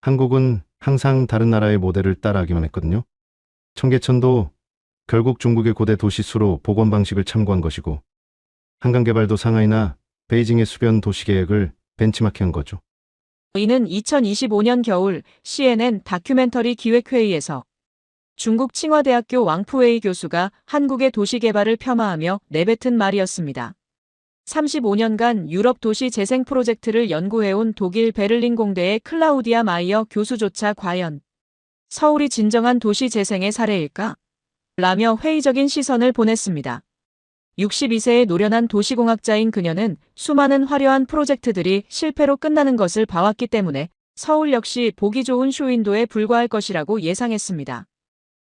한국은 항상 다른 나라의 모델을 따라하기만 했거든요. 청계천도 결국 중국의 고대 도시 수로 복원 방식을 참고한 것이고, 한강개발도 상하이나 베이징의 수변 도시 계획을 벤치마킹한 거죠. 이는 2025년 겨울 CNN 다큐멘터리 기획회의에서 중국 칭화대학교 왕푸웨이 교수가 한국의 도시 개발을 폄하하며 내뱉은 말이었습니다. 35년간 유럽 도시 재생 프로젝트를 연구해온 독일 베를린 공대의 클라우디아 마이어 교수조차 과연 서울이 진정한 도시 재생의 사례일까? 라며 회의적인 시선을 보냈습니다. 62세의 노련한 도시공학자인 그녀는 수많은 화려한 프로젝트들이 실패로 끝나는 것을 봐왔기 때문에 서울 역시 보기 좋은 쇼윈도에 불과할 것이라고 예상했습니다.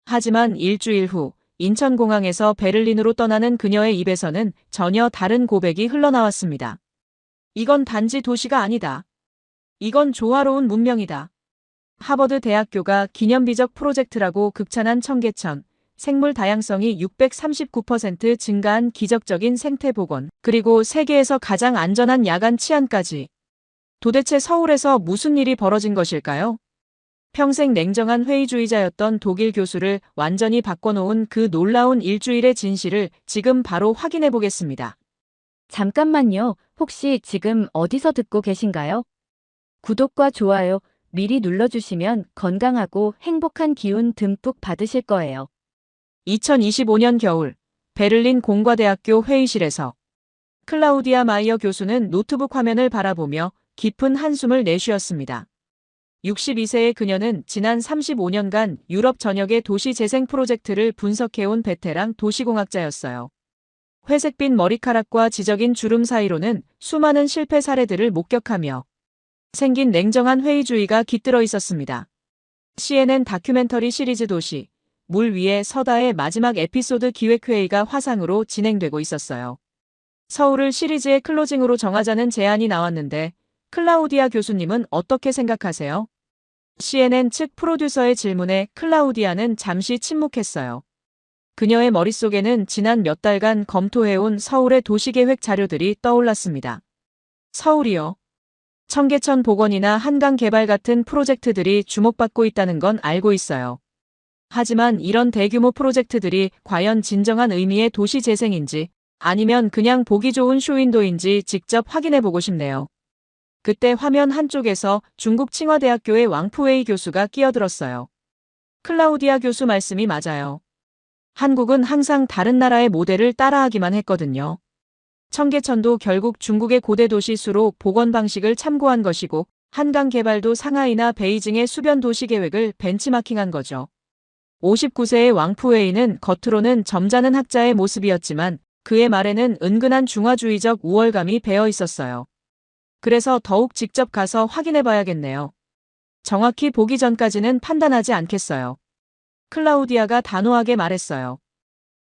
하지만 일주일 후 인천공항에서 베를린으로 떠나는 그녀의 입에서는 전혀 다른 고백이 흘러나왔습니다. 이건 단지 도시가 아니다. 이건 조화로운 문명이다. 하버드 대학교가 기념비적 프로젝트라고 극찬한 청계천, 생물 다양성이 639% 증가한 기적적인 생태 복원, 그리고 세계에서 가장 안전한 야간 치안까지. 도대체 서울에서 무슨 일이 벌어진 것일까요? 평생 냉정한 회의주의자였던 독일 교수를 완전히 바꿔놓은 그 놀라운 일주일의 진실을 지금 바로 확인해 보겠습니다. 잠깐만요. 혹시 지금 어디서 듣고 계신가요? 구독과 좋아요 미리 눌러주시면 건강하고 행복한 기운 듬뿍 받으실 거예요. 2025년 겨울 베를린 공과대학교 회의실에서 클라우디아 마이어 교수는 노트북 화면을 바라보며 깊은 한숨을 내쉬었습니다. 62세의 그녀는 지난 35년간 유럽 전역의 도시 재생 프로젝트를 분석해온 베테랑 도시공학자였어요. 회색빛 머리카락과 지적인 주름 사이로는 수많은 실패 사례들을 목격하며 생긴 냉정한 회의주의가 깃들어 있었습니다. CNN 다큐멘터리 시리즈 도시, 물 위에 서다의 마지막 에피소드 기획회의가 화상으로 진행되고 있었어요. 서울을 시리즈의 클로징으로 정하자는 제안이 나왔는데 클라우디아 교수님은 어떻게 생각하세요? CNN 측 프로듀서의 질문에 클라우디아는 잠시 침묵했어요. 그녀의 머릿속에는 지난 몇 달간 검토해온 서울의 도시계획 자료들이 떠올랐습니다. 서울이요. 청계천 복원이나 한강 개발 같은 프로젝트들이 주목받고 있다는 건 알고 있어요. 하지만 이런 대규모 프로젝트들이 과연 진정한 의미의 도시 재생인지 아니면 그냥 보기 좋은 쇼윈도인지 직접 확인해보고 싶네요. 그때 화면 한쪽에서 중국 칭화대학교의 왕푸웨이 교수가 끼어들었어요. 클라우디아 교수 말씀이 맞아요. 한국은 항상 다른 나라의 모델을 따라하기만 했거든요. 청계천도 결국 중국의 고대 도시 수로 복원 방식을 참고한 것이고 한강 개발도 상하이나 베이징의 수변 도시 계획을 벤치마킹한 거죠. 59세의 왕푸웨이는 겉으로는 점잖은 학자의 모습이었지만 그의 말에는 은근한 중화주의적 우월감이 배어 있었어요. 그래서 더욱 직접 가서 확인해 봐야겠네요. 정확히 보기 전까지는 판단하지 않겠어요. 클라우디아가 단호하게 말했어요.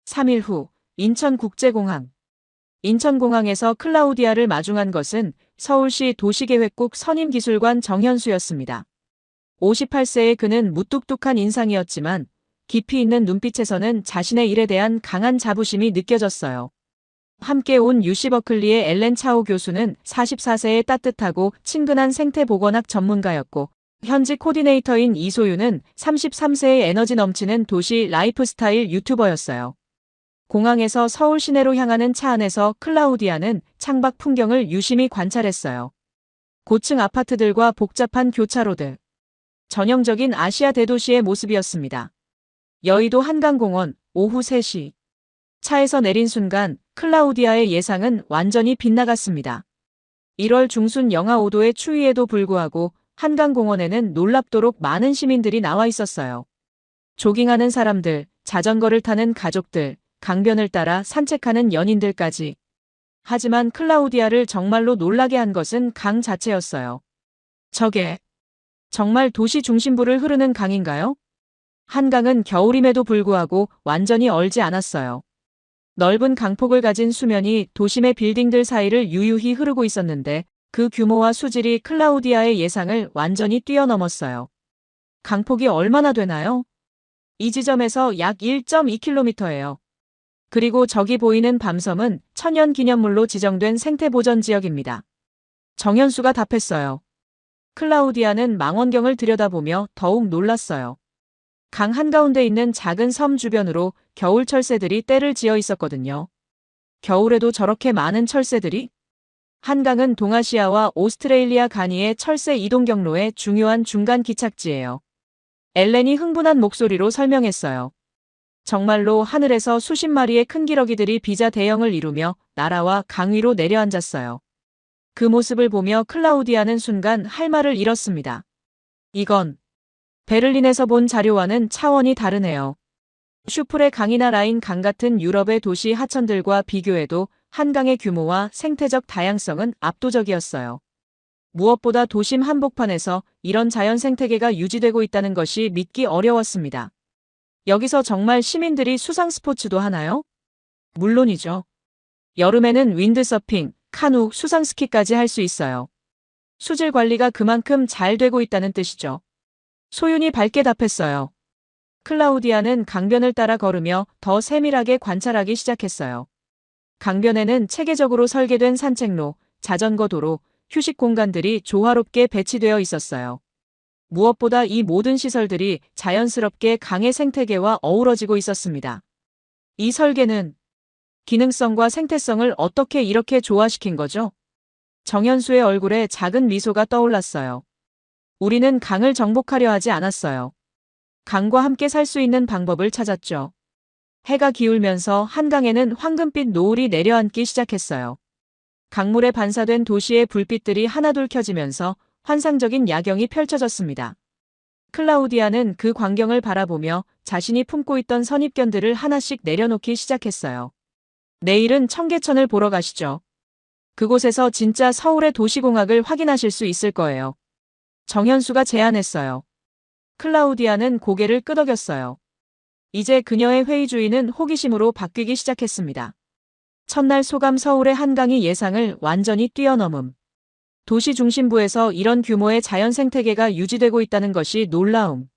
3일 후 인천국제공항. 인천공항에서 클라우디아를 마중한 것은 서울시 도시계획국 선임기술관 정현수였습니다. 58세의 그는 무뚝뚝한 인상이었지만 깊이 있는 눈빛에서는 자신의 일에 대한 강한 자부심이 느껴졌어요. 함께 온 UC 버클리의 엘렌 차오 교수는 44세의 따뜻하고 친근한 생태보건학 전문가였고 현직 코디네이터인 이소유는 33세의 에너지 넘치는 도시 라이프스타일 유튜버였어요. 공항에서 서울 시내로 향하는 차 안에서 클라우디아는 창밖 풍경을 유심히 관찰했어요. 고층 아파트들과 복잡한 교차로들. 전형적인 아시아 대도시의 모습이었습니다. 여의도 한강공원, 오후 3시. 차에서 내린 순간 클라우디아의 예상은 완전히 빗나갔습니다. 1월 중순 영하 5도의 추위에도 불구하고 한강공원에는 놀랍도록 많은 시민들이 나와 있었어요. 조깅하는 사람들, 자전거를 타는 가족들, 강변을 따라 산책하는 연인들까지. 하지만 클라우디아를 정말로 놀라게 한 것은 강 자체였어요. 저게 정말 도시 중심부를 흐르는 강인가요? 한강은 겨울임에도 불구하고 완전히 얼지 않았어요. 넓은 강폭을 가진 수면이 도심의 빌딩들 사이를 유유히 흐르고 있었는데 그 규모와 수질이 클라우디아의 예상을 완전히 뛰어넘었어요. 강폭이 얼마나 되나요? 이 지점에서 약 1.2km예요. 그리고 저기 보이는 밤섬은 천연기념물로 지정된 생태보전지역입니다. 정현수가 답했어요. 클라우디아는 망원경을 들여다보며 더욱 놀랐어요. 강 한가운데 있는 작은 섬 주변으로 겨울 철새들이 떼를 지어 있었거든요. 겨울에도 저렇게 많은 철새들이? 한강은 동아시아와 오스트레일리아 간이의 철새 이동 경로의 중요한 중간 기착지예요. 엘렌이 흥분한 목소리로 설명했어요. 정말로 하늘에서 수십 마리의 큰 기러기들이 비자 대형을 이루며 나라와 강 위로 내려앉았어요. 그 모습을 보며 클라우디아는 순간 할 말을 잃었습니다. 이건 베를린에서 본 자료와는 차원이 다르네요. 슈프레 강이나 라인 강 같은 유럽의 도시 하천들과 비교해도 한강의 규모와 생태적 다양성은 압도적이었어요. 무엇보다 도심 한복판에서 이런 자연 생태계가 유지되고 있다는 것이 믿기 어려웠습니다. 여기서 정말 시민들이 수상 스포츠도 하나요? 물론이죠. 여름에는 윈드서핑, 카누, 수상스키까지 할 수 있어요. 수질 관리가 그만큼 잘 되고 있다는 뜻이죠. 소윤이 밝게 답했어요. 클라우디아는 강변을 따라 걸으며 더 세밀하게 관찰하기 시작했어요. 강변에는 체계적으로 설계된 산책로, 자전거 도로, 휴식 공간들이 조화롭게 배치되어 있었어요. 무엇보다 이 모든 시설들이 자연스럽게 강의 생태계와 어우러지고 있었습니다. 이 설계는 기능성과 생태성을 어떻게 이렇게 조화시킨 거죠? 정현수의 얼굴에 작은 미소가 떠올랐어요. 우리는 강을 정복하려 하지 않았어요. 강과 함께 살 수 있는 방법을 찾았죠. 해가 기울면서 한강에는 황금빛 노을이 내려앉기 시작했어요. 강물에 반사된 도시의 불빛들이 하나둘 켜지면서 환상적인 야경이 펼쳐졌습니다. 클라우디아는 그 광경을 바라보며 자신이 품고 있던 선입견들을 하나씩 내려놓기 시작했어요. 내일은 청계천을 보러 가시죠. 그곳에서 진짜 서울의 도시공학을 확인하실 수 있을 거예요. 정현수가 제안했어요. 클라우디아는 고개를 끄덕였어요. 이제 그녀의 회의주의는 호기심으로 바뀌기 시작했습니다. 첫날 소감 서울의 한강이 예상을 완전히 뛰어넘음. 도시 중심부에서 이런 규모의 자연 생태계가 유지되고 있다는 것이 놀라움.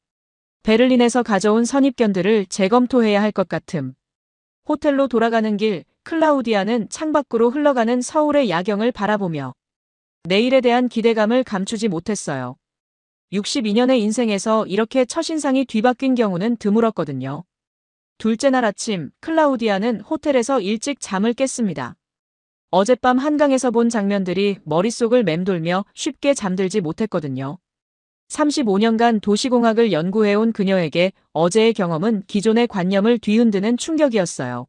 베를린에서 가져온 선입견들을 재검토해야 할 것 같음. 호텔로 돌아가는 길, 클라우디아는 창밖으로 흘러가는 서울의 야경을 바라보며 내일에 대한 기대감을 감추지 못했어요. 62년의 인생에서 이렇게 첫인상이 뒤바뀐 경우는 드물었거든요. 둘째 날 아침, 클라우디아는 호텔에서 일찍 잠을 깼습니다. 어젯밤 한강에서 본 장면들이 머릿속을 맴돌며 쉽게 잠들지 못했거든요. 35년간 도시공학을 연구해온 그녀에게 어제의 경험은 기존의 관념을 뒤흔드는 충격이었어요.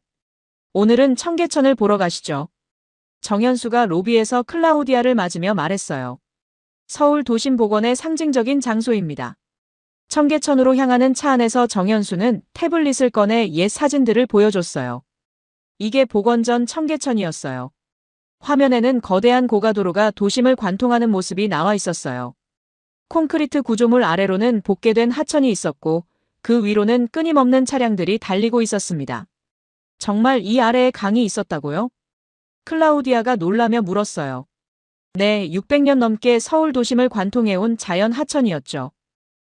오늘은 청계천을 보러 가시죠. 정현수가 로비에서 클라우디아를 맞으며 말했어요. 서울 도심복원의 상징적인 장소입니다. 청계천으로 향하는 차 안에서 정현수는 태블릿을 꺼내 옛 사진들을 보여줬어요. 이게 복원 전 청계천이었어요. 화면에는 거대한 고가도로가 도심을 관통하는 모습이 나와 있었어요. 콘크리트 구조물 아래로는 복개된 하천이 있었고 그 위로는 끊임없는 차량들이 달리고 있었습니다. 정말 이 아래에 강이 있었다고요? 클라우디아가 놀라며 물었어요. 네, 600년 넘게 서울 도심을 관통해온 자연 하천이었죠.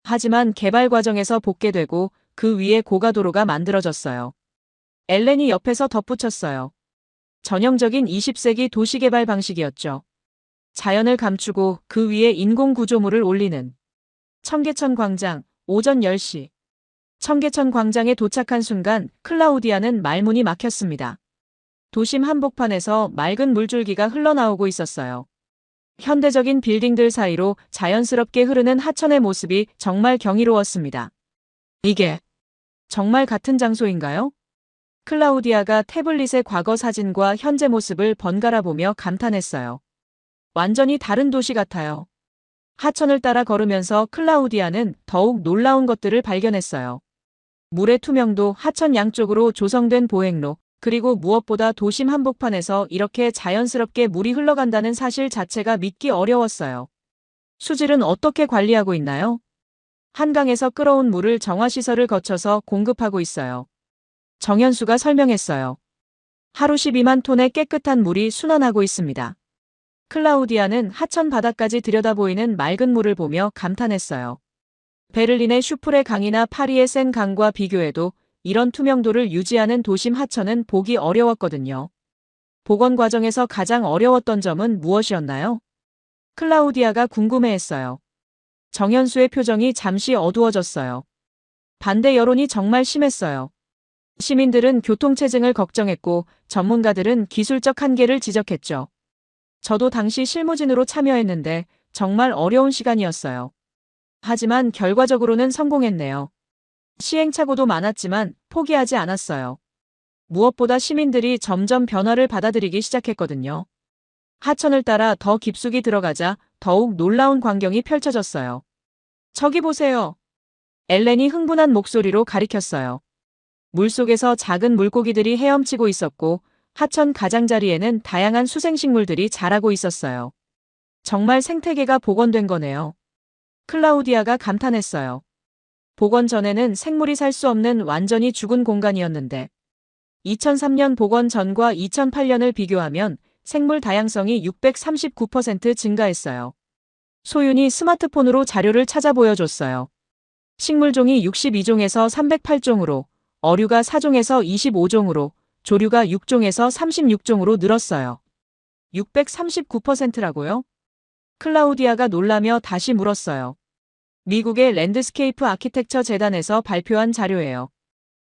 하지만 개발 과정에서 복개되고 그 위에 고가도로가 만들어졌어요. 엘렌이 옆에서 덧붙였어요. 전형적인 20세기 도시개발 방식이었죠. 자연을 감추고 그 위에 인공 구조물을 올리는. 청계천 광장, 오전 10시. 청계천 광장에 도착한 순간 클라우디아는 말문이 막혔습니다. 도심 한복판에서 맑은 물줄기가 흘러나오고 있었어요. 현대적인 빌딩들 사이로 자연스럽게 흐르는 하천의 모습이 정말 경이로웠습니다. 이게 정말 같은 장소인가요? 클라우디아가 태블릿의 과거 사진과 현재 모습을 번갈아 보며 감탄했어요. 완전히 다른 도시 같아요. 하천을 따라 걸으면서 클라우디아는 더욱 놀라운 것들을 발견했어요. 물의 투명도, 하천 양쪽으로 조성된 보행로, 그리고 무엇보다 도심 한복판에서 이렇게 자연스럽게 물이 흘러간다는 사실 자체가 믿기 어려웠어요. 수질은 어떻게 관리하고 있나요? 한강에서 끌어온 물을 정화시설을 거쳐서 공급하고 있어요. 정현수가 설명했어요. 하루 12만 톤의 깨끗한 물이 순환하고 있습니다. 클라우디아는 하천 바닥까지 들여다보이는 맑은 물을 보며 감탄했어요. 베를린의 슈프레 강이나 파리의 센 강과 비교해도 이런 투명도를 유지하는 도심 하천은 보기 어려웠거든요. 복원 과정에서 가장 어려웠던 점은 무엇이었나요? 클라우디아가 궁금해했어요. 정현수의 표정이 잠시 어두워졌어요. 반대 여론이 정말 심했어요. 시민들은 교통체증을 걱정했고 전문가들은 기술적 한계를 지적했죠. 저도 당시 실무진으로 참여했는데 정말 어려운 시간이었어요. 하지만 결과적으로는 성공했네요. 시행착오도 많았지만 포기하지 않았어요. 무엇보다 시민들이 점점 변화를 받아들이기 시작했거든요. 하천을 따라 더 깊숙이 들어가자 더욱 놀라운 광경이 펼쳐졌어요. 저기 보세요. 엘렌이 흥분한 목소리로 가리켰어요. 물속에서 작은 물고기들이 헤엄치고 있었고 하천 가장자리에는 다양한 수생식물들이 자라고 있었어요. 정말 생태계가 복원된 거네요. 클라우디아가 감탄했어요. 복원 전에는 생물이 살 수 없는 완전히 죽은 공간이었는데 2003년 복원 전과 2008년을 비교하면 생물 다양성이 639% 증가했어요. 소윤이 스마트폰으로 자료를 찾아 보여줬어요. 식물종이 62종에서 308종으로, 어류가 4종에서 25종으로, 조류가 6종에서 36종으로 늘었어요. 639%라고요? 클라우디아가 놀라며 다시 물었어요. 미국의 랜드스케이프 아키텍처 재단에서 발표한 자료예요.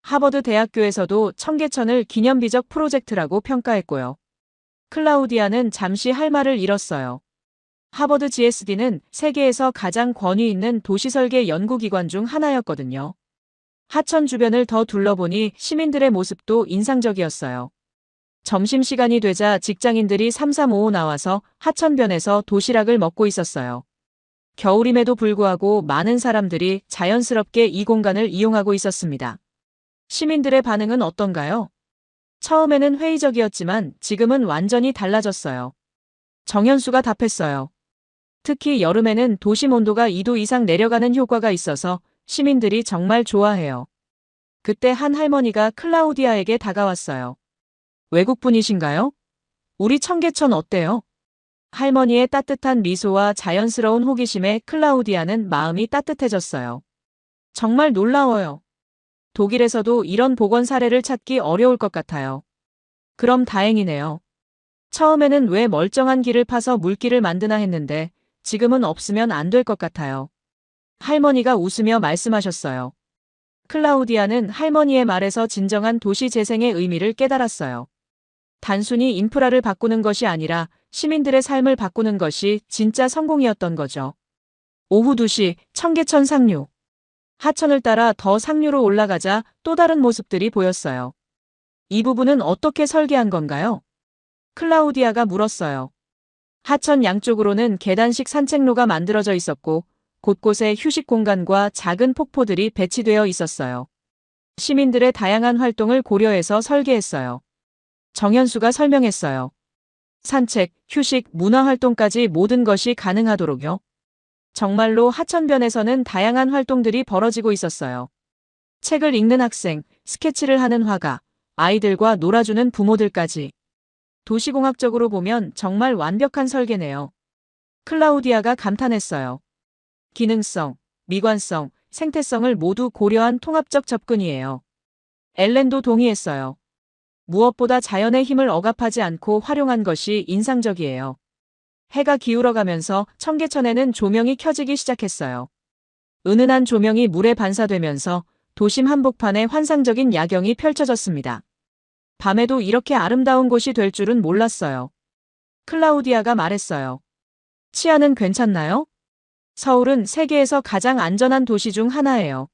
하버드 대학교에서도 청계천을 기념비적 프로젝트라고 평가했고요. 클라우디아는 잠시 할 말을 잃었어요. 하버드 GSD는 세계에서 가장 권위 있는 도시설계 연구기관 중 하나였거든요. 하천 주변을 더 둘러보니 시민들의 모습도 인상적이었어요. 점심시간이 되자 직장인들이 삼삼오오 나와서 하천변에서 도시락을 먹고 있었어요. 겨울임에도 불구하고 많은 사람들이 자연스럽게 이 공간을 이용하고 있었습니다. 시민들의 반응은 어떤가요? 처음에는 회의적이었지만 지금은 완전히 달라졌어요. 정현수가 답했어요. 특히 여름에는 도심 온도가 2도 이상 내려가는 효과가 있어서 시민들이 정말 좋아해요. 그때 한 할머니가 클라우디아에게 다가왔어요. 외국분이신가요? 우리 청계천 어때요? 할머니의 따뜻한 미소와 자연스러운 호기심에 클라우디아는 마음이 따뜻해졌어요. 정말 놀라워요. 독일에서도 이런 복원 사례를 찾기 어려울 것 같아요. 그럼 다행이네요. 처음에는 왜 멀쩡한 길을 파서 물길을 만드나 했는데 지금은 없으면 안 될 것 같아요. 할머니가 웃으며 말씀하셨어요. 클라우디아는 할머니의 말에서 진정한 도시 재생의 의미를 깨달았어요. 단순히 인프라를 바꾸는 것이 아니라 시민들의 삶을 바꾸는 것이 진짜 성공이었던 거죠. 오후 2시 청계천 상류. 하천을 따라 더 상류로 올라가자 또 다른 모습들이 보였어요. 이 부분은 어떻게 설계한 건가요? 클라우디아가 물었어요. 하천 양쪽으로는 계단식 산책로가 만들어져 있었고 곳곳에 휴식 공간과 작은 폭포들이 배치되어 있었어요. 시민들의 다양한 활동을 고려해서 설계했어요. 정현수가 설명했어요. 산책, 휴식, 문화활동까지 모든 것이 가능하도록요. 정말로 하천변에서는 다양한 활동들이 벌어지고 있었어요. 책을 읽는 학생, 스케치를 하는 화가, 아이들과 놀아주는 부모들까지. 도시공학적으로 보면 정말 완벽한 설계네요. 클라우디아가 감탄했어요. 기능성, 미관성, 생태성을 모두 고려한 통합적 접근이에요. 엘렌도 동의했어요. 무엇보다 자연의 힘을 억압하지 않고 활용한 것이 인상적이에요. 해가 기울어가면서 청계천에는 조명이 켜지기 시작했어요. 은은한 조명이 물에 반사되면서 도심 한복판에 환상적인 야경이 펼쳐졌습니다. 밤에도 이렇게 아름다운 곳이 될 줄은 몰랐어요. 클라우디아가 말했어요. 치안은 괜찮나요? 서울은 세계에서 가장 안전한 도시 중 하나예요.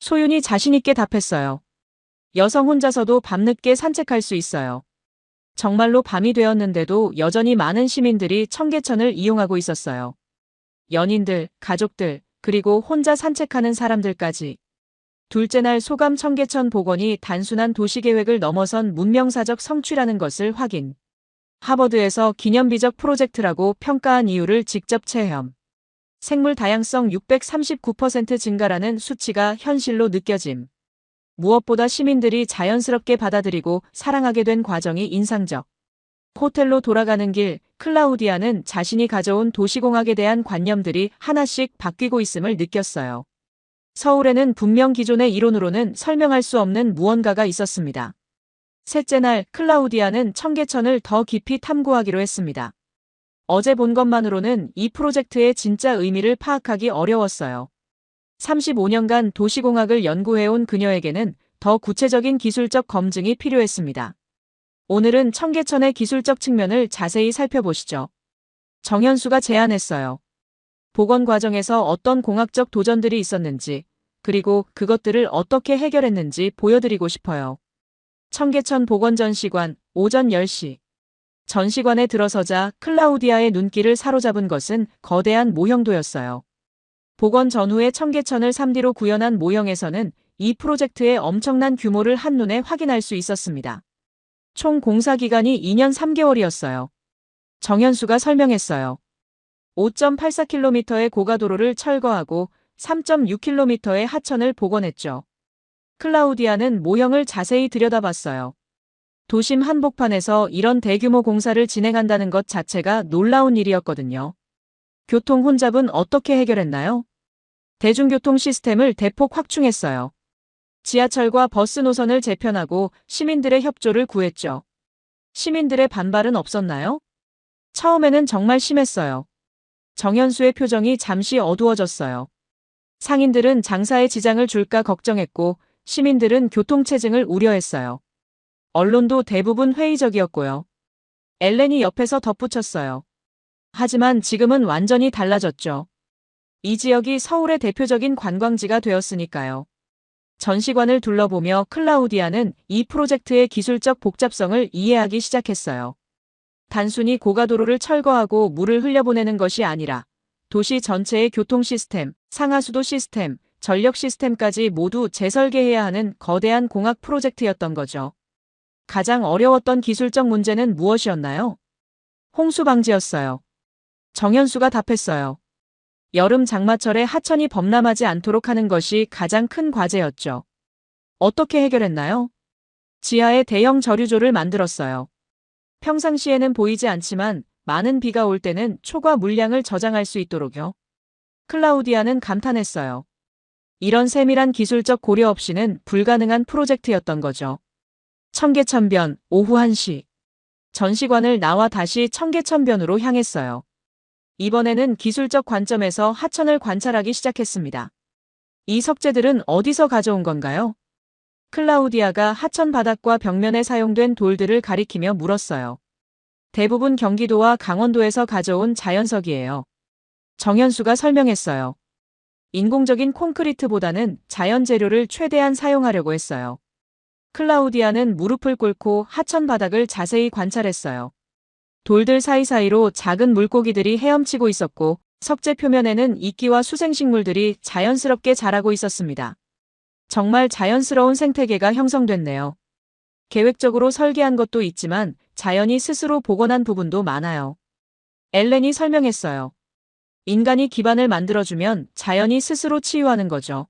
소윤이 자신있게 답했어요. 여성 혼자서도 밤늦게 산책할 수 있어요. 정말로 밤이 되었는데도 여전히 많은 시민들이 청계천을 이용하고 있었어요. 연인들, 가족들, 그리고 혼자 산책하는 사람들까지. 둘째 날 소감 청계천 복원이 단순한 도시계획을 넘어선 문명사적 성취라는 것을 확인. 하버드에서 기념비적 프로젝트라고 평가한 이유를 직접 체험. 생물 다양성 639% 증가라는 수치가 현실로 느껴짐. 무엇보다 시민들이 자연스럽게 받아들이고 사랑하게 된 과정이 인상적. 호텔로 돌아가는 길, 클라우디아는 자신이 가져온 도시공학에 대한 관념들이 하나씩 바뀌고 있음을 느꼈어요. 서울에는 분명 기존의 이론으로는 설명할 수 없는 무언가가 있었습니다. 셋째 날 클라우디아는 청계천을 더 깊이 탐구하기로 했습니다. 어제 본 것만으로는 이 프로젝트의 진짜 의미를 파악하기 어려웠어요. 35년간 도시공학을 연구해온 그녀에게는 더 구체적인 기술적 검증이 필요했습니다. 오늘은 청계천의 기술적 측면을 자세히 살펴보시죠. 정현수가 제안했어요. 복원 과정에서 어떤 공학적 도전들이 있었는지, 그리고 그것들을 어떻게 해결했는지 보여드리고 싶어요. 청계천 복원 전시관, 오전 10시. 전시관에 들어서자 클라우디아의 눈길을 사로잡은 것은 거대한 모형도였어요. 복원 전후의 청계천을 3D로 구현한 모형에서는 이 프로젝트의 엄청난 규모를 한눈에 확인할 수 있었습니다. 총 공사 기간이 2년 3개월이었어요. 정현수가 설명했어요. 5.84km의 고가도로를 철거하고 3.6km의 하천을 복원했죠. 클라우디아는 모형을 자세히 들여다봤어요. 도심 한복판에서 이런 대규모 공사를 진행한다는 것 자체가 놀라운 일이었거든요. 교통 혼잡은 어떻게 해결했나요? 대중교통 시스템을 대폭 확충했어요. 지하철과 버스 노선을 재편하고 시민들의 협조를 구했죠. 시민들의 반발은 없었나요? 처음에는 정말 심했어요. 정현수의 표정이 잠시 어두워졌어요. 상인들은 장사에 지장을 줄까 걱정했고 시민들은 교통체증을 우려했어요. 언론도 대부분 회의적이었고요. 엘렌이 옆에서 덧붙였어요. 하지만 지금은 완전히 달라졌죠. 이 지역이 서울의 대표적인 관광지가 되었으니까요. 전시관을 둘러보며 클라우디아는 이 프로젝트의 기술적 복잡성을 이해하기 시작했어요. 단순히 고가도로를 철거하고 물을 흘려보내는 것이 아니라 도시 전체의 교통 시스템, 상하수도 시스템, 전력 시스템까지 모두 재설계해야 하는 거대한 공학 프로젝트였던 거죠. 가장 어려웠던 기술적 문제는 무엇이었나요? 홍수 방지였어요. 정현수가 답했어요. 여름 장마철에 하천이 범람하지 않도록 하는 것이 가장 큰 과제였죠. 어떻게 해결했나요? 지하에 대형 저류조를 만들었어요. 평상시에는 보이지 않지만 많은 비가 올 때는 초과 물량을 저장할 수 있도록요. 클라우디아는 감탄했어요. 이런 세밀한 기술적 고려 없이는 불가능한 프로젝트였던 거죠. 청계천변, 오후 1시. 전시관을 나와 다시 청계천변으로 향했어요. 이번에는 기술적 관점에서 하천을 관찰하기 시작했습니다. 이 석재들은 어디서 가져온 건가요? 클라우디아가 하천 바닥과 벽면에 사용된 돌들을 가리키며 물었어요. 대부분 경기도와 강원도에서 가져온 자연석이에요. 정현수가 설명했어요. 인공적인 콘크리트보다는 자연 재료를 최대한 사용하려고 했어요. 클라우디아는 무릎을 꿇고 하천 바닥을 자세히 관찰했어요. 돌들 사이사이로 작은 물고기들이 헤엄치고 있었고 석재 표면에는 이끼와 수생식물들이 자연스럽게 자라고 있었습니다. 정말 자연스러운 생태계가 형성됐네요. 계획적으로 설계한 것도 있지만 자연이 스스로 복원한 부분도 많아요. 엘렌이 설명했어요. 인간이 기반을 만들어주면 자연이 스스로 치유하는 거죠.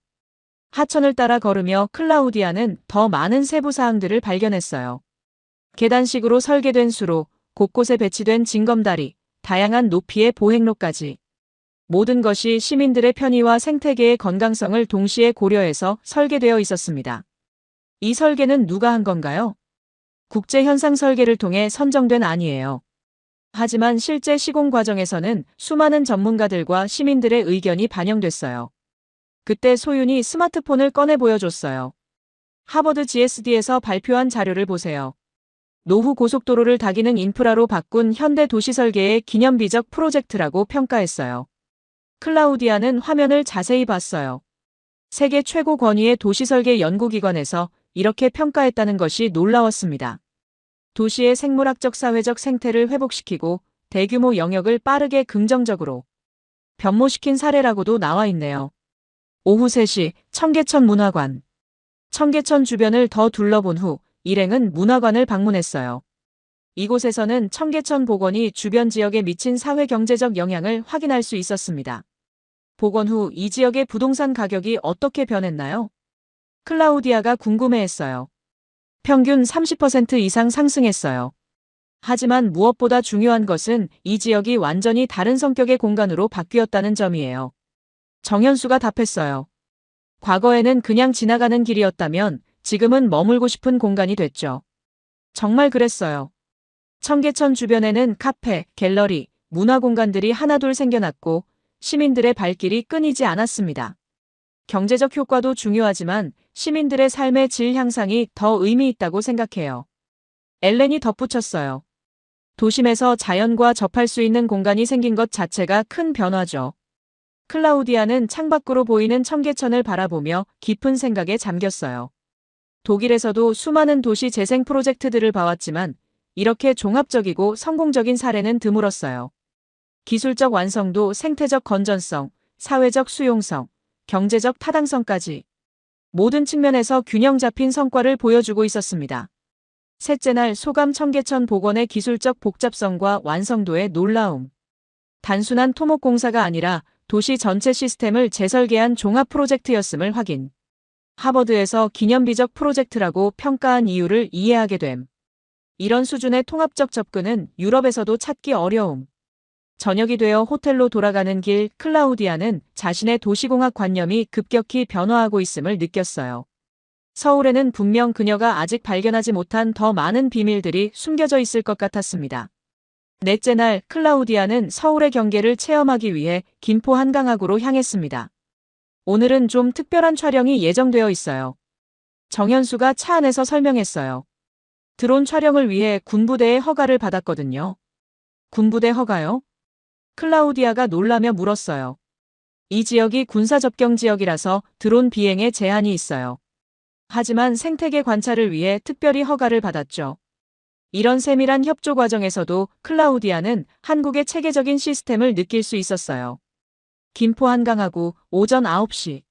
하천을 따라 걸으며 클라우디아는 더 많은 세부 사항들을 발견했어요. 계단식으로 설계된 수로, 곳곳에 배치된 징검다리, 다양한 높이의 보행로까지. 모든 것이 시민들의 편의와 생태계의 건강성을 동시에 고려해서 설계되어 있었습니다. 이 설계는 누가 한 건가요? 국제현상 설계를 통해 선정된 안이에요. 하지만 실제 시공 과정에서는 수많은 전문가들과 시민들의 의견이 반영됐어요. 그때 소윤이 스마트폰을 꺼내 보여줬어요. 하버드 GSD에서 발표한 자료를 보세요. 노후 고속도로를 다기능 인프라로 바꾼 현대 도시 설계의 기념비적 프로젝트라고 평가했어요. 클라우디아는 화면을 자세히 봤어요. 세계 최고 권위의 도시설계 연구기관에서 이렇게 평가했다는 것이 놀라웠습니다. 도시의 생물학적 사회적 생태를 회복시키고 대규모 영역을 빠르게 긍정적으로 변모시킨 사례라고도 나와 있네요. 오후 3시 청계천 문화관. 청계천 주변을 더 둘러본 후 일행은 문화관을 방문했어요. 이곳에서는 청계천 복원이 주변 지역에 미친 사회-경제적 영향을 확인할 수 있었습니다. 복원 후 이 지역의 부동산 가격이 어떻게 변했나요? 클라우디아가 궁금해했어요. 평균 30% 이상 상승했어요. 하지만 무엇보다 중요한 것은 이 지역이 완전히 다른 성격의 공간으로 바뀌었다는 점이에요. 정현수가 답했어요. 과거에는 그냥 지나가는 길이었다면 지금은 머물고 싶은 공간이 됐죠. 정말 그랬어요. 청계천 주변에는 카페, 갤러리, 문화공간들이 하나둘 생겨났고 시민들의 발길이 끊이지 않았습니다. 경제적 효과도 중요하지만 시민들의 삶의 질 향상이 더 의미 있다고 생각해요. 엘렌이 덧붙였어요. 도심에서 자연과 접할 수 있는 공간이 생긴 것 자체가 큰 변화죠. 클라우디아는 창밖으로 보이는 청계천을 바라보며 깊은 생각에 잠겼어요. 독일에서도 수많은 도시 재생 프로젝트들을 봐왔지만 이렇게 종합적이고 성공적인 사례는 드물었어요. 기술적 완성도, 생태적 건전성, 사회적 수용성, 경제적 타당성까지 모든 측면에서 균형 잡힌 성과를 보여주고 있었습니다. 셋째 날 소감 청계천 복원의 기술적 복잡성과 완성도의 놀라움. 단순한 토목 공사가 아니라 도시 전체 시스템을 재설계한 종합 프로젝트였음을 확인. 하버드에서 기념비적 프로젝트라고 평가한 이유를 이해하게 됨. 이런 수준의 통합적 접근은 유럽에서도 찾기 어려움. 저녁이 되어 호텔로 돌아가는 길 클라우디아는 자신의 도시공학 관념이 급격히 변화하고 있음을 느꼈어요. 서울에는 분명 그녀가 아직 발견하지 못한 더 많은 비밀들이 숨겨져 있을 것 같았습니다. 넷째 날 클라우디아는 서울의 경계를 체험하기 위해 김포 한강학으로 향했습니다. 오늘은 좀 특별한 촬영이 예정되어 있어요. 정현수가 차 안에서 설명했어요. 드론 촬영을 위해 군부대의 허가를 받았거든요. 군부대 허가요? 클라우디아가 놀라며 물었어요. 이 지역이 군사 접경 지역이라서 드론 비행에 제한이 있어요. 하지만 생태계 관찰을 위해 특별히 허가를 받았죠. 이런 세밀한 협조 과정에서도 클라우디아는 한국의 체계적인 시스템을 느낄 수 있었어요. 김포 한강하구 오전 9시.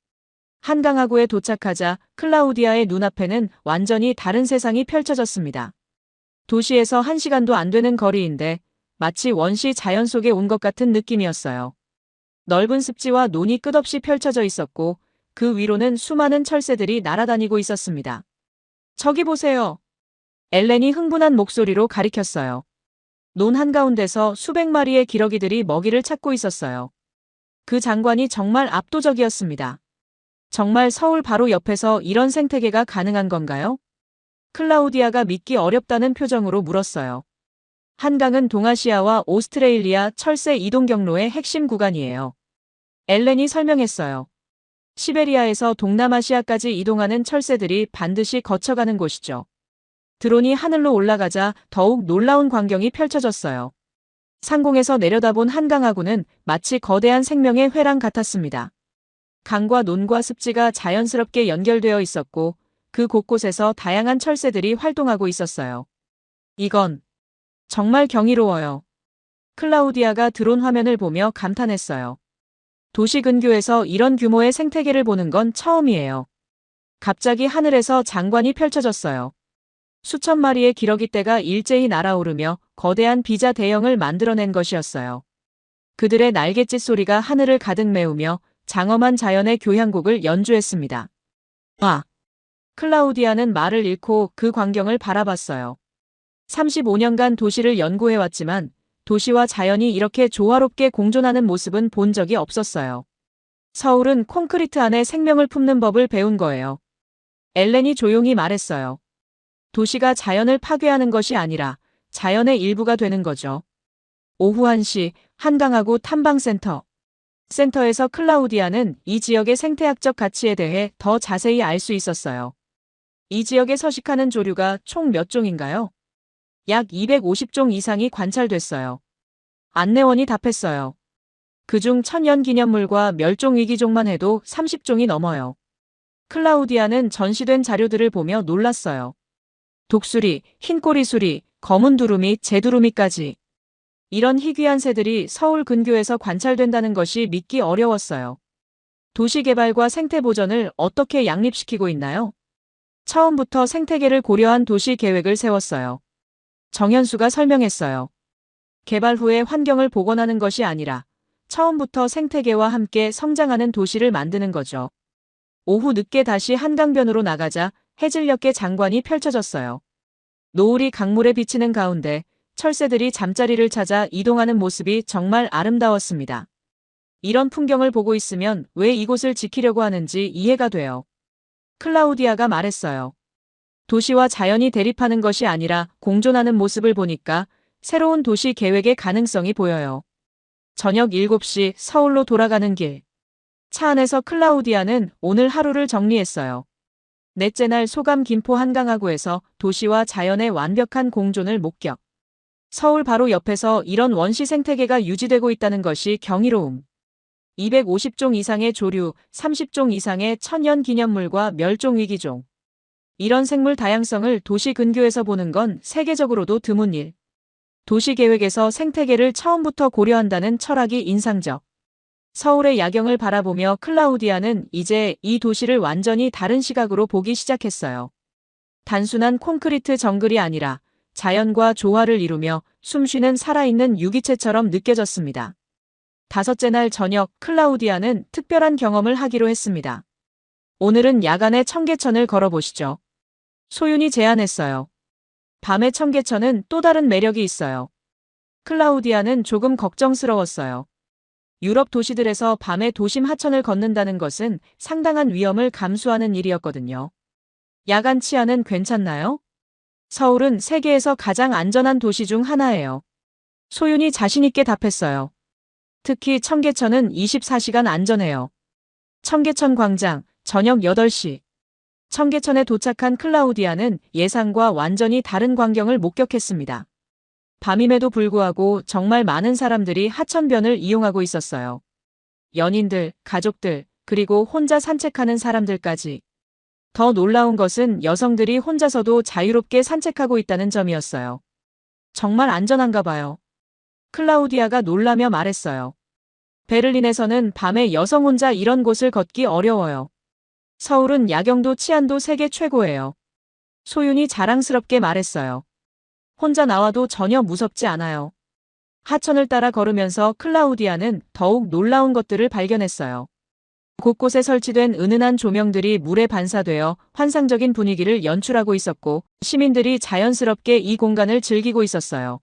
한강하구에 도착하자 클라우디아의 눈앞에는 완전히 다른 세상이 펼쳐졌습니다. 도시에서 1시간도 안 되는 거리인데 마치 원시 자연 속에 온 것 같은 느낌이었어요. 넓은 습지와 논이 끝없이 펼쳐져 있었고 그 위로는 수많은 철새들이 날아다니고 있었습니다. 저기 보세요. 엘렌이 흥분한 목소리로 가리켰어요. 논 한가운데서 수백 마리의 기러기들이 먹이를 찾고 있었어요. 그 장관이 정말 압도적이었습니다. 정말 서울 바로 옆에서 이런 생태계가 가능한 건가요? 클라우디아가 믿기 어렵다는 표정으로 물었어요. 한강은 동아시아와 오스트레일리아 철새 이동 경로의 핵심 구간이에요. 엘렌이 설명했어요. 시베리아에서 동남아시아까지 이동하는 철새들이 반드시 거쳐가는 곳이죠. 드론이 하늘로 올라가자 더욱 놀라운 광경이 펼쳐졌어요. 상공에서 내려다본 한강하구는 마치 거대한 생명의 회랑 같았습니다. 강과 논과 습지가 자연스럽게 연결되어 있었고 그 곳곳에서 다양한 철새들이 활동하고 있었어요. 이건 정말 경이로워요. 클라우디아가 드론 화면을 보며 감탄했어요. 도시 근교에서 이런 규모의 생태계를 보는 건 처음이에요. 갑자기 하늘에서 장관이 펼쳐졌어요. 수천 마리의 기러기떼가 일제히 날아오르며 거대한 비자 대형을 만들어낸 것이었어요. 그들의 날갯짓 소리가 하늘을 가득 메우며 장엄한 자연의 교향곡을 연주했습니다. 와! 클라우디아는 말을 잃고 그 광경을 바라봤어요. 35년간 도시를 연구해왔지만 도시와 자연이 이렇게 조화롭게 공존하는 모습은 본 적이 없었어요. 서울은 콘크리트 안에 생명을 품는 법을 배운 거예요. 엘렌이 조용히 말했어요. 도시가 자연을 파괴하는 것이 아니라 자연의 일부가 되는 거죠. 오후 1시 한강하구 탐방센터. 센터에서 클라우디아는 이 지역의 생태학적 가치에 대해 더 자세히 알 수 있었어요. 이 지역에 서식하는 조류가 총 몇 종인가요? 약 250종 이상이 관찰됐어요. 안내원이 답했어요. 그중 천연기념물과 멸종위기종만 해도 30종이 넘어요. 클라우디아는 전시된 자료들을 보며 놀랐어요. 독수리, 흰꼬리수리, 검은 두루미, 재두루미까지. 이런 희귀한 새들이 서울 근교에서 관찰된다는 것이 믿기 어려웠어요. 도시개발과 생태보전을 어떻게 양립시키고 있나요? 처음부터 생태계를 고려한 도시 계획을 세웠어요. 정현수가 설명했어요. 개발 후에 환경을 복원하는 것이 아니라 처음부터 생태계와 함께 성장하는 도시를 만드는 거죠. 오후 늦게 다시 한강변으로 나가자 해질녘의 장관이 펼쳐졌어요. 노을이 강물에 비치는 가운데 철새들이 잠자리를 찾아 이동하는 모습이 정말 아름다웠습니다. 이런 풍경을 보고 있으면 왜 이곳을 지키려고 하는지 이해가 돼요. 클라우디아가 말했어요. 도시와 자연이 대립하는 것이 아니라 공존하는 모습을 보니까 새로운 도시 계획의 가능성이 보여요. 저녁 7시 서울로 돌아가는 길. 차 안에서 클라우디아는 오늘 하루를 정리했어요. 넷째 날 소감 김포 한강하구에서 도시와 자연의 완벽한 공존을 목격. 서울 바로 옆에서 이런 원시 생태계가 유지되고 있다는 것이 경이로움. 250종 이상의 조류, 30종 이상의 천연 기념물과 멸종 위기종. 이런 생물 다양성을 도시 근교에서 보는 건 세계적으로도 드문 일. 도시 계획에서 생태계를 처음부터 고려한다는 철학이 인상적. 서울의 야경을 바라보며 클라우디아는 이제 이 도시를 완전히 다른 시각으로 보기 시작했어요. 단순한 콘크리트 정글이 아니라 자연과 조화를 이루며 숨쉬는 살아있는 유기체처럼 느껴졌습니다. 다섯째 날 저녁 클라우디아는 특별한 경험을 하기로 했습니다. 오늘은 야간에 청계천을 걸어보시죠. 소윤이 제안했어요. 밤의 청계천은 또 다른 매력이 있어요. 클라우디아는 조금 걱정스러웠어요. 유럽 도시들에서 밤에 도심 하천을 걷는다는 것은 상당한 위험을 감수하는 일이었거든요. 야간 치안은 괜찮나요? 서울은 세계에서 가장 안전한 도시 중 하나예요. 소윤이 자신있게 답했어요. 특히 청계천은 24시간 안전해요. 청계천 광장, 저녁 8시. 청계천에 도착한 클라우디아는 예상과 완전히 다른 광경을 목격했습니다. 밤임에도 불구하고 정말 많은 사람들이 하천변을 이용하고 있었어요. 연인들, 가족들, 그리고 혼자 산책하는 사람들까지. 더 놀라운 것은 여성들이 혼자서도 자유롭게 산책하고 있다는 점이었어요. 정말 안전한가 봐요. 클라우디아가 놀라며 말했어요. 베를린에서는 밤에 여성 혼자 이런 곳을 걷기 어려워요. 서울은 야경도 치안도 세계 최고예요. 소윤이 자랑스럽게 말했어요. 혼자 나와도 전혀 무섭지 않아요. 하천을 따라 걸으면서 클라우디아는 더욱 놀라운 것들을 발견했어요. 곳곳에 설치된 은은한 조명들이 물에 반사되어 환상적인 분위기를 연출하고 있었고 시민들이 자연스럽게 이 공간을 즐기고 있었어요.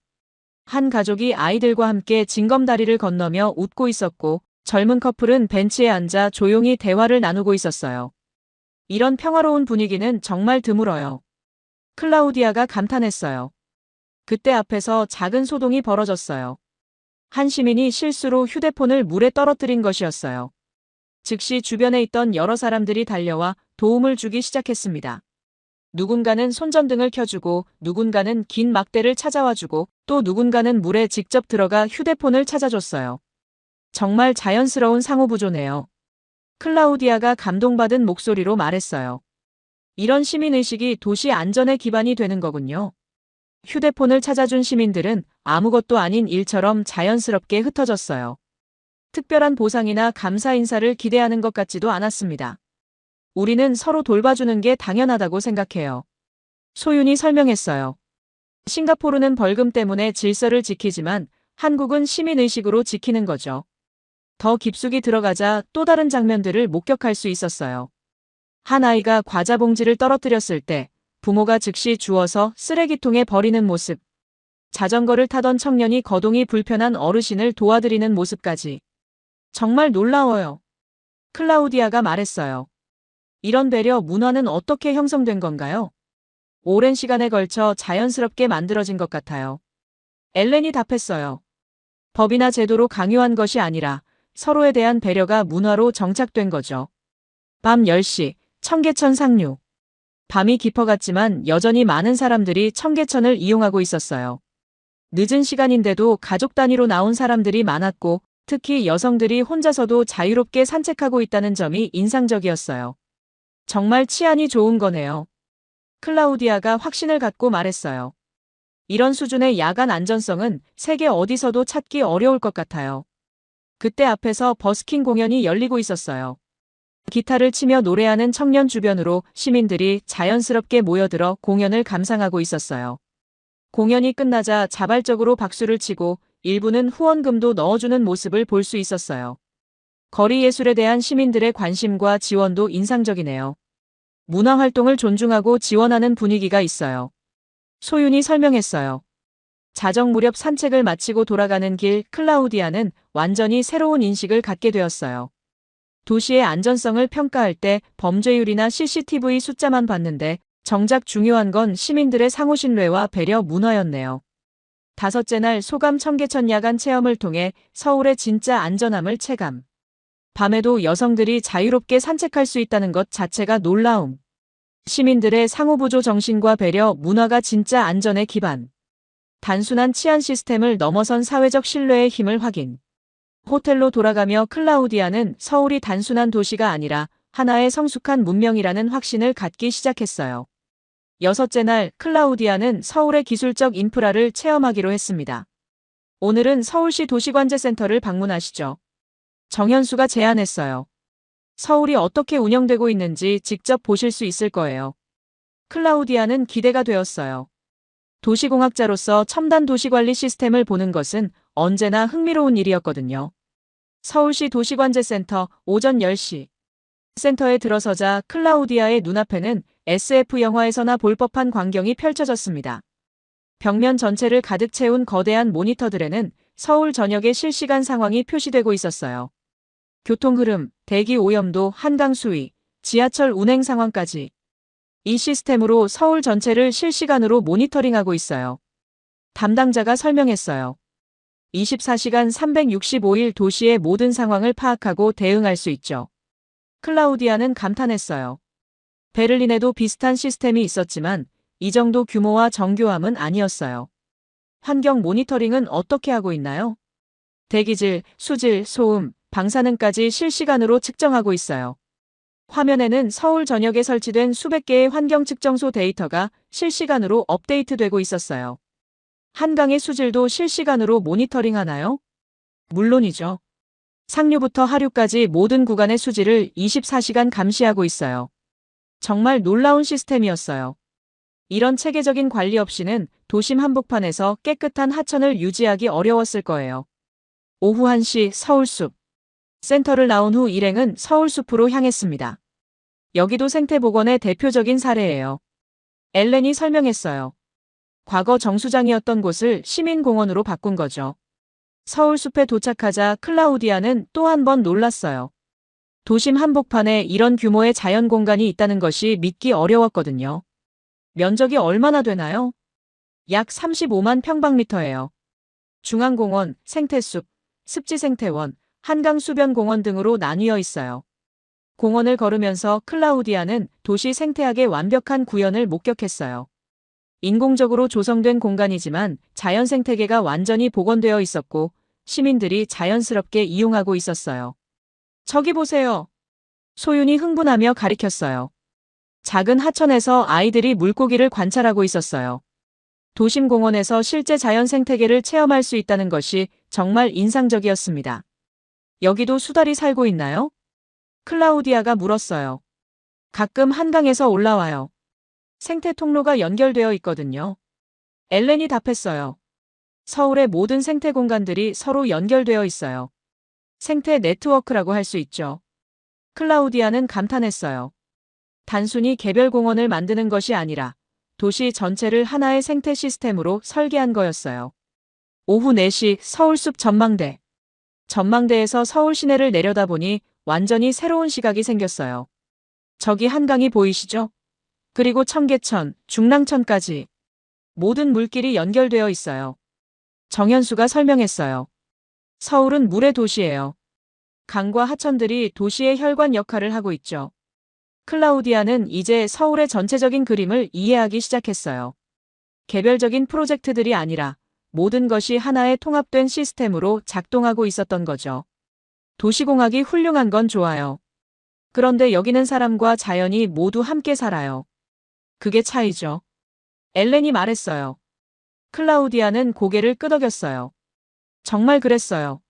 한 가족이 아이들과 함께 징검다리를 건너며 웃고 있었고 젊은 커플은 벤치에 앉아 조용히 대화를 나누고 있었어요. 이런 평화로운 분위기는 정말 드물어요. 클라우디아가 감탄했어요. 그때 앞에서 작은 소동이 벌어졌어요. 한 시민이 실수로 휴대폰을 물에 떨어뜨린 것이었어요. 즉시 주변에 있던 여러 사람들이 달려와 도움을 주기 시작했습니다. 누군가는 손전등을 켜주고 누군가는 긴 막대를 찾아와주고 또 누군가는 물에 직접 들어가 휴대폰을 찾아줬어요. 정말 자연스러운 상호부조네요. 클라우디아가 감동받은 목소리로 말했어요. 이런 시민의식이 도시 안전의 기반이 되는 거군요. 휴대폰을 찾아준 시민들은 아무것도 아닌 일처럼 자연스럽게 흩어졌어요. 특별한 보상이나 감사 인사를 기대하는 것 같지도 않았습니다. 우리는 서로 돌봐주는 게 당연하다고 생각해요. 소윤이 설명했어요. 싱가포르는 벌금 때문에 질서를 지키지만 한국은 시민의식으로 지키는 거죠. 더 깊숙이 들어가자 또 다른 장면들을 목격할 수 있었어요. 한 아이가 과자 봉지를 떨어뜨렸을 때 부모가 즉시 주워서 쓰레기통에 버리는 모습. 자전거를 타던 청년이 거동이 불편한 어르신을 도와드리는 모습까지. 정말 놀라워요. 클라우디아가 말했어요. 이런 배려 문화는 어떻게 형성된 건가요? 오랜 시간에 걸쳐 자연스럽게 만들어진 것 같아요. 엘렌이 답했어요. 법이나 제도로 강요한 것이 아니라 서로에 대한 배려가 문화로 정착된 거죠. 밤 10시, 청계천 상류. 밤이 깊어갔지만 여전히 많은 사람들이 청계천을 이용하고 있었어요. 늦은 시간인데도 가족 단위로 나온 사람들이 많았고 특히 여성들이 혼자서도 자유롭게 산책하고 있다는 점이 인상적이었어요. 정말 치안이 좋은 거네요. 클라우디아가 확신을 갖고 말했어요. 이런 수준의 야간 안전성은 세계 어디서도 찾기 어려울 것 같아요. 그때 앞에서 버스킹 공연이 열리고 있었어요. 기타를 치며 노래하는 청년 주변으로 시민들이 자연스럽게 모여들어 공연을 감상하고 있었어요. 공연이 끝나자 자발적으로 박수를 치고 일부는 후원금도 넣어주는 모습을 볼 수 있었어요. 거리 예술에 대한 시민들의 관심과 지원도 인상적이네요. 문화 활동을 존중하고 지원하는 분위기가 있어요. 소윤이 설명했어요. 자정 무렵 산책을 마치고 돌아가는 길 클라우디아는 완전히 새로운 인식을 갖게 되었어요. 도시의 안전성을 평가할 때 범죄율이나 CCTV 숫자만 봤는데 정작 중요한 건 시민들의 상호 신뢰와 배려 문화였네요. 다섯째 날 소감 청계천 야간 체험을 통해 서울의 진짜 안전함을 체감. 밤에도 여성들이 자유롭게 산책할 수 있다는 것 자체가 놀라움. 시민들의 상호보조 정신과 배려, 문화가 진짜 안전의 기반. 단순한 치안 시스템을 넘어선 사회적 신뢰의 힘을 확인. 호텔로 돌아가며 클라우디아는 서울이 단순한 도시가 아니라 하나의 성숙한 문명이라는 확신을 갖기 시작했어요. 여섯째 날 클라우디아는 서울의 기술적 인프라를 체험하기로 했습니다. 오늘은 서울시 도시관제센터를 방문하시죠. 정현수가 제안했어요. 서울이 어떻게 운영되고 있는지 직접 보실 수 있을 거예요. 클라우디아는 기대가 되었어요. 도시공학자로서 첨단 도시관리 시스템을 보는 것은 언제나 흥미로운 일이었거든요. 서울시 도시관제센터 오전 10시. 센터에 들어서자 클라우디아의 눈앞에는 SF 영화에서나 볼 법한 광경이 펼쳐졌습니다. 벽면 전체를 가득 채운 거대한 모니터들에는 서울 전역의 실시간 상황이 표시되고 있었어요. 교통 흐름, 대기 오염도, 한강 수위, 지하철 운행 상황까지. 이 시스템으로 서울 전체를 실시간으로 모니터링하고 있어요. 담당자가 설명했어요. 24시간 365일 도시의 모든 상황을 파악하고 대응할 수 있죠. 클라우디아는 감탄했어요. 베를린에도 비슷한 시스템이 있었지만 이 정도 규모와 정교함은 아니었어요. 환경 모니터링은 어떻게 하고 있나요? 대기질, 수질, 소음, 방사능까지 실시간으로 측정하고 있어요. 화면에는 서울 전역에 설치된 수백 개의 환경 측정소 데이터가 실시간으로 업데이트되고 있었어요. 한강의 수질도 실시간으로 모니터링하나요? 물론이죠. 상류부터 하류까지 모든 구간의 수질을 24시간 감시하고 있어요. 정말 놀라운 시스템이었어요. 이런 체계적인 관리 없이는 도심 한복판에서 깨끗한 하천을 유지하기 어려웠을 거예요. 오후 1시 서울숲. 센터를 나온 후 일행은 서울숲으로 향했습니다. 여기도 생태복원의 대표적인 사례예요. 엘렌이 설명했어요. 과거 정수장이었던 곳을 시민공원으로 바꾼 거죠. 서울숲에 도착하자 클라우디아는 또 한 번 놀랐어요. 도심 한복판에 이런 규모의 자연 공간이 있다는 것이 믿기 어려웠거든요. 면적이 얼마나 되나요? 약 35만 평방미터예요. 중앙공원, 생태숲, 습지생태원, 한강수변공원 등으로 나뉘어 있어요. 공원을 걸으면서 클라우디아는 도시 생태학의 완벽한 구현을 목격했어요. 인공적으로 조성된 공간이지만 자연 생태계가 완전히 복원되어 있었고 시민들이 자연스럽게 이용하고 있었어요. 저기 보세요. 소윤이 흥분하며 가리켰어요. 작은 하천에서 아이들이 물고기를 관찰하고 있었어요. 도심공원에서 실제 자연 생태계를 체험할 수 있다는 것이 정말 인상적이었습니다. 여기도 수달이 살고 있나요? 클라우디아가 물었어요. 가끔 한강에서 올라와요. 생태 통로가 연결되어 있거든요. 엘렌이 답했어요. 서울의 모든 생태 공간들이 서로 연결되어 있어요. 생태 네트워크라고 할 수 있죠. 클라우디아는 감탄했어요. 단순히 개별 공원을 만드는 것이 아니라 도시 전체를 하나의 생태 시스템으로 설계한 거였어요. 오후 4시 서울숲 전망대. 전망대에서 서울 시내를 내려다보니 완전히 새로운 시각이 생겼어요. 저기 한강이 보이시죠? 그리고 청계천, 중랑천까지. 모든 물길이 연결되어 있어요. 정현수가 설명했어요. 서울은 물의 도시예요. 강과 하천들이 도시의 혈관 역할을 하고 있죠. 클라우디아는 이제 서울의 전체적인 그림을 이해하기 시작했어요. 개별적인 프로젝트들이 아니라 모든 것이 하나의 통합된 시스템으로 작동하고 있었던 거죠. 도시공학이 훌륭한 건 좋아요. 그런데 여기는 사람과 자연이 모두 함께 살아요. 그게 차이죠. 엘렌이 말했어요. 클라우디아는 고개를 끄덕였어요. 정말 그랬어요.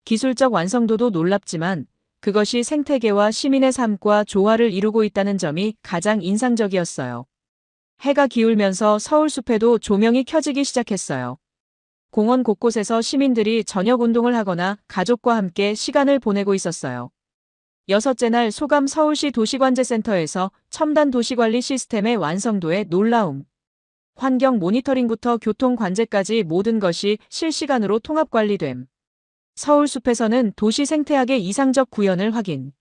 기술적 완성도도 놀랍지만 그것이 생태계와 시민의 삶과 조화를 이루고 있다는 점이 가장 인상적이었어요. 해가 기울면서 서울숲에도 조명이 켜지기 시작했어요. 공원 곳곳에서 시민들이 저녁 운동을 하거나 가족과 함께 시간을 보내고 있었어요. 여섯째 날 소감 서울시 도시관제센터에서 첨단 도시관리 시스템의 완성도에 놀라움. 환경 모니터링부터 교통 관제까지 모든 것이 실시간으로 통합 관리됨. 서울숲에서는 도시 생태학의 이상적 구현을 확인.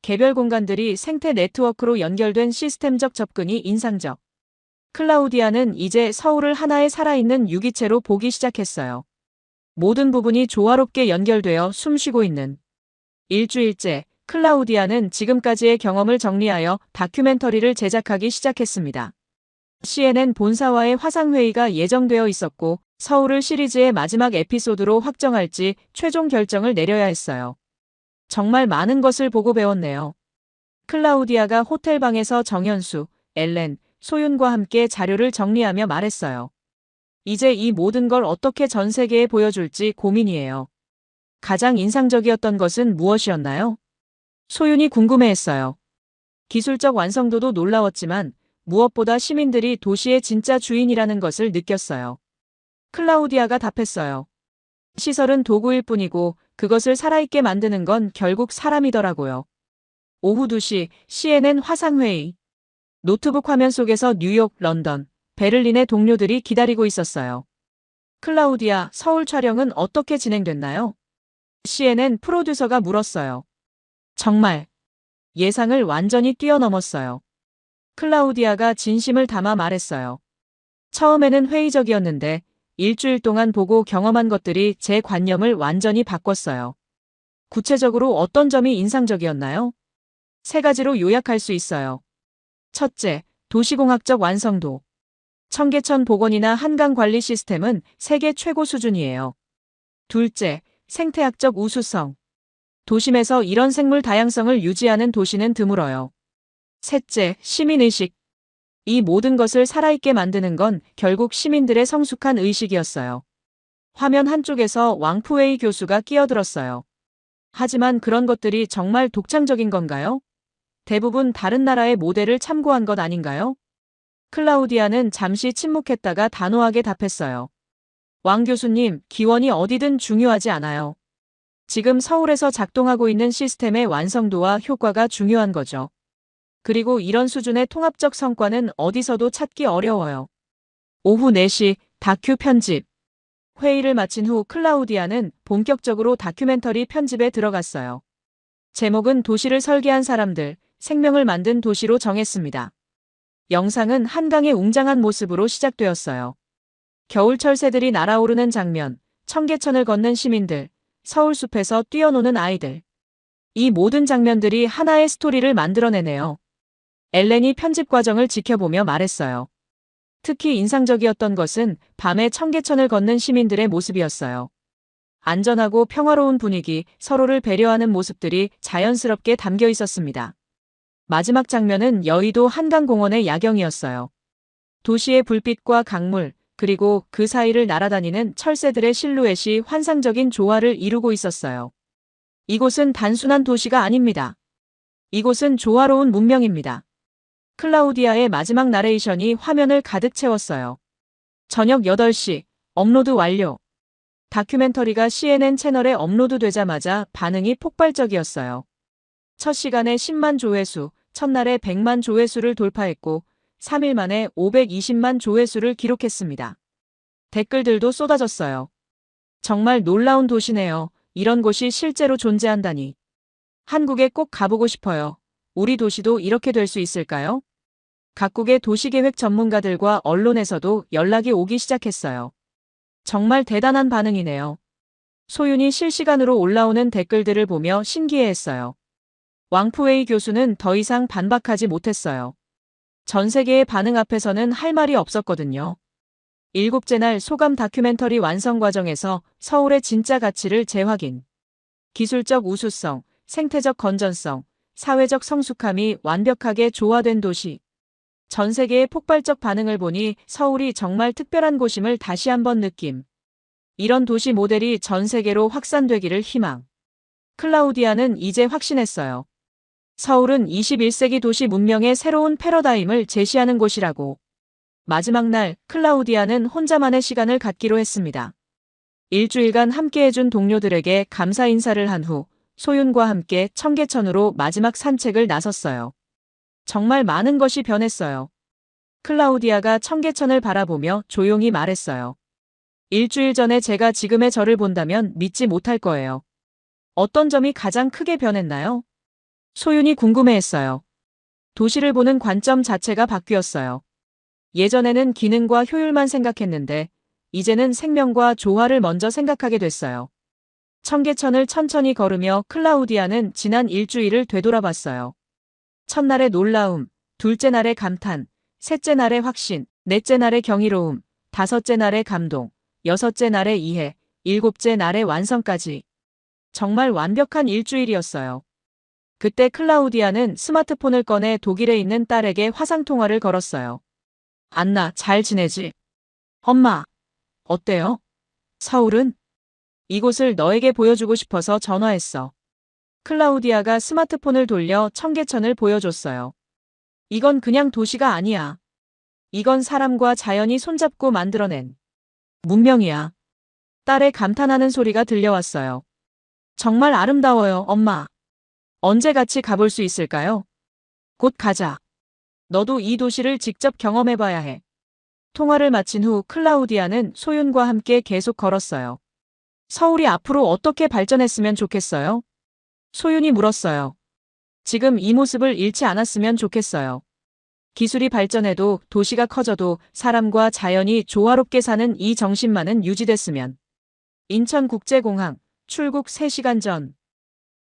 개별 공간들이 생태 네트워크로 연결된 시스템적 접근이 인상적. 클라우디아는 이제 서울을 하나의 살아있는 유기체로 보기 시작했어요. 모든 부분이 조화롭게 연결되어 숨쉬고 있는. 일주일째, 클라우디아는 지금까지의 경험을 정리하여 다큐멘터리를 제작하기 시작했습니다. CNN 본사와의 화상회의가 예정되어 있었고, 서울을 시리즈의 마지막 에피소드로 확정할지 최종 결정을 내려야 했어요. 정말 많은 것을 보고 배웠네요. 클라우디아가 호텔방에서 정현수, 엘렌, 소윤과 함께 자료를 정리하며 말했어요. 이제 이 모든 걸 어떻게 전 세계에 보여줄지 고민이에요. 가장 인상적이었던 것은 무엇이었나요? 소윤이 궁금해했어요. 기술적 완성도도 놀라웠지만 무엇보다 시민들이 도시의 진짜 주인이라는 것을 느꼈어요. 클라우디아가 답했어요. 시설은 도구일 뿐이고 그것을 살아있게 만드는 건 결국 사람이더라고요. 오후 2시 CNN 화상회의. 노트북 화면 속에서 뉴욕, 런던, 베를린의 동료들이 기다리고 있었어요. 클라우디아, 서울 촬영은 어떻게 진행됐나요? CNN 프로듀서가 물었어요. 정말 예상을 완전히 뛰어넘었어요. 클라우디아가 진심을 담아 말했어요. 처음에는 회의적이었는데 일주일 동안 보고 경험한 것들이 제 관념을 완전히 바꿨어요. 구체적으로 어떤 점이 인상적이었나요? 3가지로 요약할 수 있어요. 첫째, 도시공학적 완성도. 청계천 복원이나 한강 관리 시스템은 세계 최고 수준이에요. 둘째, 생태학적 우수성. 도심에서 이런 생물 다양성을 유지하는 도시는 드물어요. 셋째, 시민의식. 이 모든 것을 살아있게 만드는 건 결국 시민들의 성숙한 의식이었어요. 화면 한쪽에서 왕푸웨이 교수가 끼어들었어요. 하지만 그런 것들이 정말 독창적인 건가요? 대부분 다른 나라의 모델을 참고한 것 아닌가요? 클라우디아는 잠시 침묵했다가 단호하게 답했어요. 왕 교수님, 기원이 어디든 중요하지 않아요. 지금 서울에서 작동하고 있는 시스템의 완성도와 효과가 중요한 거죠. 그리고 이런 수준의 통합적 성과는 어디서도 찾기 어려워요. 오후 4시 다큐 편집. 회의를 마친 후 클라우디아는 본격적으로 다큐멘터리 편집에 들어갔어요. 제목은 도시를 설계한 사람들, 생명을 만든 도시로 정했습니다. 영상은 한강의 웅장한 모습으로 시작되었어요. 겨울철 새들이 날아오르는 장면, 청계천을 걷는 시민들, 서울숲에서 뛰어노는 아이들. 이 모든 장면들이 하나의 스토리를 만들어내네요. 엘렌이 편집 과정을 지켜보며 말했어요. 특히 인상적이었던 것은 밤에 청계천을 걷는 시민들의 모습이었어요. 안전하고 평화로운 분위기, 서로를 배려하는 모습들이 자연스럽게 담겨 있었습니다. 마지막 장면은 여의도 한강공원의 야경이었어요. 도시의 불빛과 강물, 그리고 그 사이를 날아다니는 철새들의 실루엣이 환상적인 조화를 이루고 있었어요. 이곳은 단순한 도시가 아닙니다. 이곳은 조화로운 문명입니다. 클라우디아의 마지막 나레이션이 화면을 가득 채웠어요. 저녁 8시, 업로드 완료. 다큐멘터리가 CNN 채널에 업로드되자마자 반응이 폭발적이었어요. 첫 시간에 10만 조회수, 첫날에 100만 조회수를 돌파했고 3일 만에 520만 조회수를 기록했습니다. 댓글들도 쏟아졌어요. 정말 놀라운 도시네요. 이런 곳이 실제로 존재한다니. 한국에 꼭 가보고 싶어요. 우리 도시도 이렇게 될 수 있을까요? 각국의 도시계획 전문가들과 언론에서도 연락이 오기 시작했어요. 정말 대단한 반응이네요. 소윤이 실시간으로 올라오는 댓글들을 보며 신기해했어요. 왕푸웨이 교수는 더 이상 반박하지 못했어요. 전 세계의 반응 앞에서는 할 말이 없었거든요. 7째 날 소감 다큐멘터리 완성 과정에서 서울의 진짜 가치를 재확인. 기술적 우수성, 생태적 건전성, 사회적 성숙함이 완벽하게 조화된 도시. 전 세계의 폭발적 반응을 보니 서울이 정말 특별한 곳임을 다시 한번 느낌. 이런 도시 모델이 전 세계로 확산되기를 희망. 클라우디아는 이제 확신했어요. 서울은 21세기 도시 문명의 새로운 패러다임을 제시하는 곳이라고. 마지막 날 클라우디아는 혼자만의 시간을 갖기로 했습니다. 일주일간 함께해준 동료들에게 감사 인사를 한 후 소윤과 함께 청계천으로 마지막 산책을 나섰어요. 정말 많은 것이 변했어요. 클라우디아가 청계천을 바라보며 조용히 말했어요. 일주일 전에 제가 지금의 저를 본다면 믿지 못할 거예요. 어떤 점이 가장 크게 변했나요? 소윤이 궁금해했어요. 도시를 보는 관점 자체가 바뀌었어요. 예전에는 기능과 효율만 생각했는데 이제는 생명과 조화를 먼저 생각하게 됐어요. 청계천을 천천히 걸으며 클라우디아는 지난 일주일을 되돌아봤어요. 첫날의 놀라움, 둘째 날의 감탄, 셋째 날의 확신, 넷째 날의 경이로움, 다섯째 날의 감동, 여섯째 날의 이해, 일곱째 날의 완성까지. 정말 완벽한 일주일이었어요. 그때 클라우디아는 스마트폰을 꺼내 독일에 있는 딸에게 화상통화를 걸었어요. 안나, 잘 지내지? 엄마, 어때요? 서울은? 이곳을 너에게 보여주고 싶어서 전화했어. 클라우디아가 스마트폰을 돌려 청계천을 보여줬어요. 이건 그냥 도시가 아니야. 이건 사람과 자연이 손잡고 만들어낸 문명이야. 딸의 감탄하는 소리가 들려왔어요. 정말 아름다워요, 엄마. 언제 같이 가볼 수 있을까요? 곧 가자. 너도 이 도시를 직접 경험해봐야 해. 통화를 마친 후 클라우디아는 소윤과 함께 계속 걸었어요. 서울이 앞으로 어떻게 발전했으면 좋겠어요? 소윤이 물었어요. 지금 이 모습을 잃지 않았으면 좋겠어요. 기술이 발전해도 도시가 커져도 사람과 자연이 조화롭게 사는 이 정신만은 유지됐으면. 인천국제공항, 출국 3시간 전.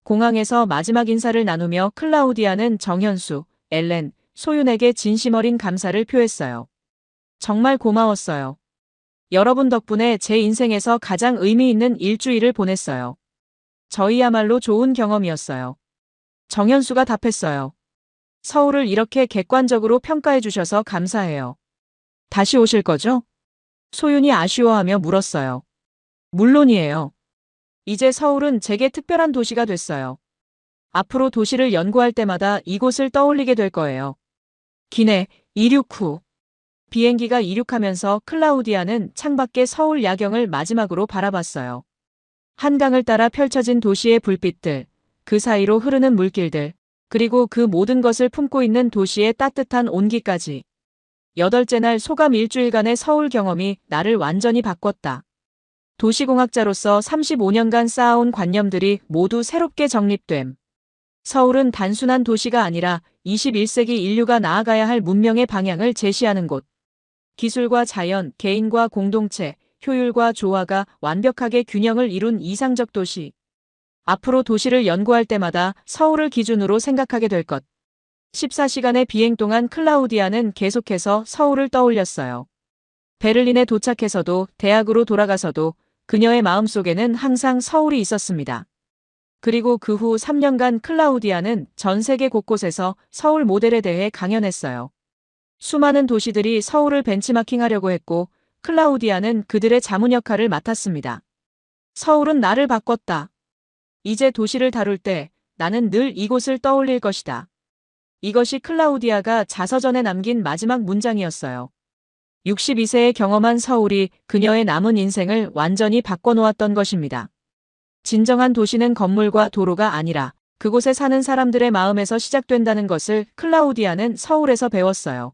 공항에서 마지막 인사를 나누며 클라우디아는 정현수, 엘렌, 소윤에게 진심 어린 감사를 표했어요. 정말 고마웠어요. 여러분 덕분에 제 인생에서 가장 의미 있는 일주일을 보냈어요. 저희야말로 좋은 경험이었어요. 정현수가 답했어요. 서울을 이렇게 객관적으로 평가해 주셔서 감사해요. 다시 오실 거죠? 소윤이 아쉬워하며 물었어요. 물론이에요. 이제 서울은 제게 특별한 도시가 됐어요. 앞으로 도시를 연구할 때마다 이곳을 떠올리게 될 거예요. 기내, 이륙 후. 비행기가 이륙하면서 클라우디아는 창밖의 서울 야경을 마지막으로 바라봤어요. 한강을 따라 펼쳐진 도시의 불빛들, 그 사이로 흐르는 물길들, 그리고 그 모든 것을 품고 있는 도시의 따뜻한 온기까지. 8째 날 소감 일주일간의 서울 경험이 나를 완전히 바꿨다. 도시공학자로서 35년간 쌓아온 관념들이 모두 새롭게 정립됨. 서울은 단순한 도시가 아니라 21세기 인류가 나아가야 할 문명의 방향을 제시하는 곳. 기술과 자연, 개인과 공동체, 효율과 조화가 완벽하게 균형을 이룬 이상적 도시. 앞으로 도시를 연구할 때마다 서울을 기준으로 생각하게 될 것. 14시간의 비행 동안 클라우디아는 계속해서 서울을 떠올렸어요. 베를린에 도착해서도 대학으로 돌아가서도 그녀의 마음속에는 항상 서울이 있었습니다. 그리고 그 후 3년간 클라우디아는 전 세계 곳곳에서 서울 모델에 대해 강연했어요. 수많은 도시들이 서울을 벤치마킹하려고 했고 클라우디아는 그들의 자문 역할을 맡았습니다. 서울은 나를 바꿨다. 이제 도시를 다룰 때 나는 늘 이곳을 떠올릴 것이다. 이것이 클라우디아가 자서전에 남긴 마지막 문장이었어요. 62세에 경험한 서울이 그녀의 남은 인생을 완전히 바꿔놓았던 것입니다. 진정한 도시는 건물과 도로가 아니라 그곳에 사는 사람들의 마음에서 시작된다는 것을 클라우디아는 서울에서 배웠어요.